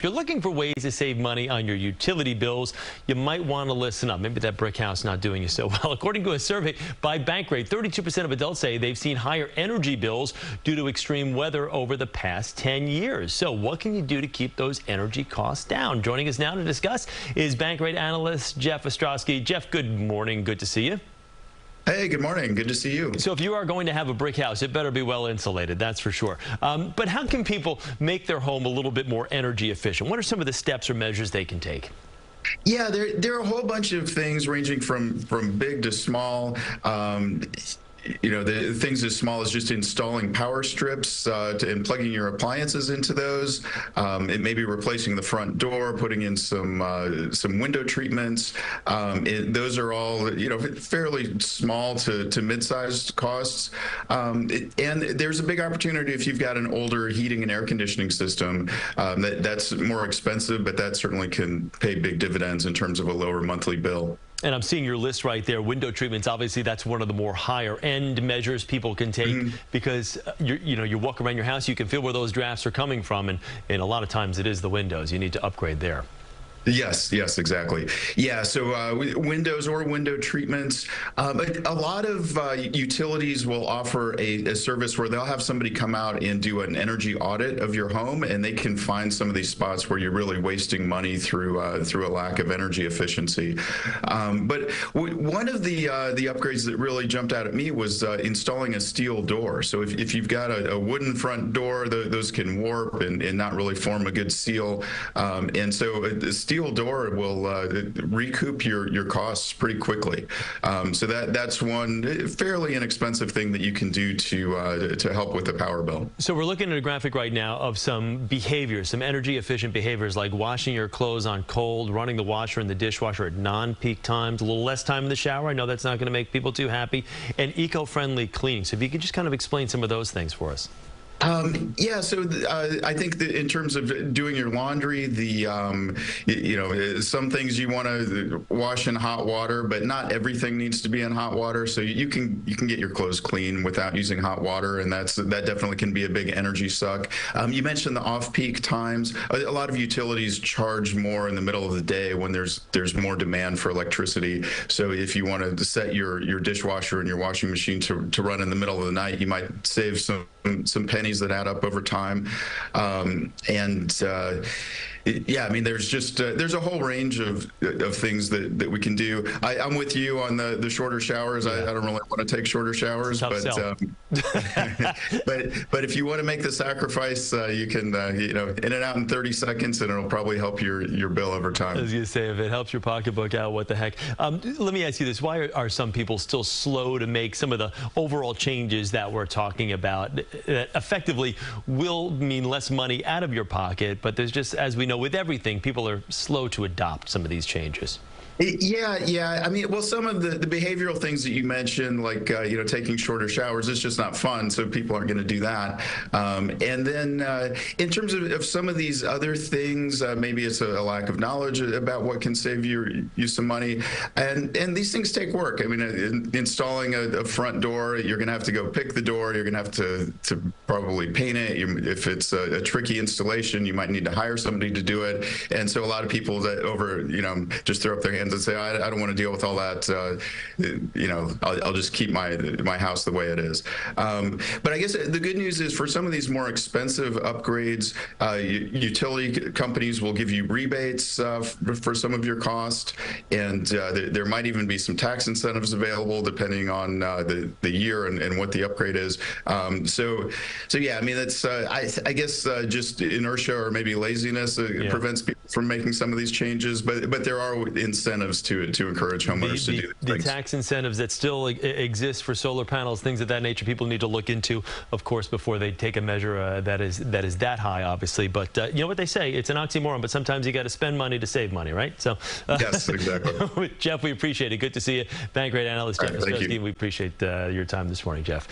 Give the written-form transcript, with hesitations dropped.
If you're looking for ways to save money on your utility bills, you might want to listen up. Maybe that brick house not doing you so well. According to a survey by Bankrate, 32% of adults say they've seen higher energy bills due to extreme weather over the past 10 years. So what can you do to keep those energy costs down? Joining us now to discuss is Bankrate analyst Jeff Ostrowski. Jeff, good morning. Good to see you. Hey, good morning. Good to see you. So if you are going to have a brick house, it better be well insulated, that's for sure. But how can people make their home a little bit more energy efficient? What are some of the steps or measures they can take? Yeah, there are a whole bunch of things ranging from big to small. The things as small as just installing power strips and plugging your appliances into those. It may be replacing the front door, putting in some window treatments. Those are all fairly small to mid-sized costs. And there's a big opportunity if you've got an older heating and air conditioning system. That's more expensive, but that certainly can pay big dividends in terms of a lower monthly bill. And I'm seeing your list right there. Window treatments, obviously, that's one of the more higher end measures people can take because you walk around your house, you can feel where those drafts are coming from, and a lot of times it is the windows. You need to upgrade there. Yes, exactly. Yeah, so windows or window treatments. But a lot of utilities will offer a service where they'll have somebody come out and do an energy audit of your home, and they can find some of these spots where you're really wasting money through a lack of energy efficiency. But one of the upgrades that really jumped out at me was installing a steel door. So if you've got a wooden front door, those can warp and not really form a good seal. And so a steel door will recoup your costs pretty quickly. So that's one fairly inexpensive thing that you can do to help with the power bill. So we're looking at a graphic right now of some behaviors, some energy efficient behaviors like washing your clothes on cold, running the washer and the dishwasher at non-peak times, a little less time in the shower. I know that's not going to make people too happy, and eco-friendly cleaning. So if you could just kind of explain some of those things for us. Yeah, so I think that in terms of doing your laundry, some things you want to wash in hot water, but not everything needs to be in hot water. So you can get your clothes clean without using hot water, and that definitely can be a big energy suck. You mentioned the off-peak times. A lot of utilities charge more in the middle of the day when there's more demand for electricity. So if you want to set your dishwasher and your washing machine to run in the middle of the night, you might save some pennies that add up over time. Yeah, I mean, there's a whole range of things that we can do. I'm with you on the shorter showers. Yeah. I don't really want to take shorter showers, but but if you want to make the sacrifice, you can in and out in 30 seconds, and it'll probably help your bill over time. I was going to say, if it helps your pocketbook out, what the heck? Let me ask you this: why are some people still slow to make some of the overall changes that we're talking about that effectively will mean less money out of your pocket? But there's just, as we know with everything, people are slow to adopt some of these changes. Yeah. I mean, well, some of the behavioral things that you mentioned, like taking shorter showers, it's just not fun, so people aren't going to do that. And then in terms of some of these other things, maybe it's a lack of knowledge about what can save you some money, and these things take work. I mean, installing a front door, you're going to have to go pick the door. You're going to have to probably paint it. If it's a tricky installation, you might need to hire somebody to do it. And so a lot of people that just throw up their hands and say, I don't want to deal with all that. I'll just keep my house the way it is. But I guess the good news is for some of these more expensive upgrades, utility companies will give you rebates for some of your cost, and there might even be some tax incentives available depending on the year and what the upgrade is. So yeah, I mean, that's I guess just inertia or maybe laziness prevents people from making some of these changes, but there are incentives to encourage homeowners to do the tax incentives that still exist for solar panels, things of that nature. People need to look into, of course, before they take a measure that is that high, obviously. But you know what they say, it's an oxymoron, but sometimes you got to spend money to save money, right? So yes, exactly. Jeff, we appreciate it. Good to see you. Bankrate analyst Jeff Ostrowski. We appreciate your time this morning, Jeff.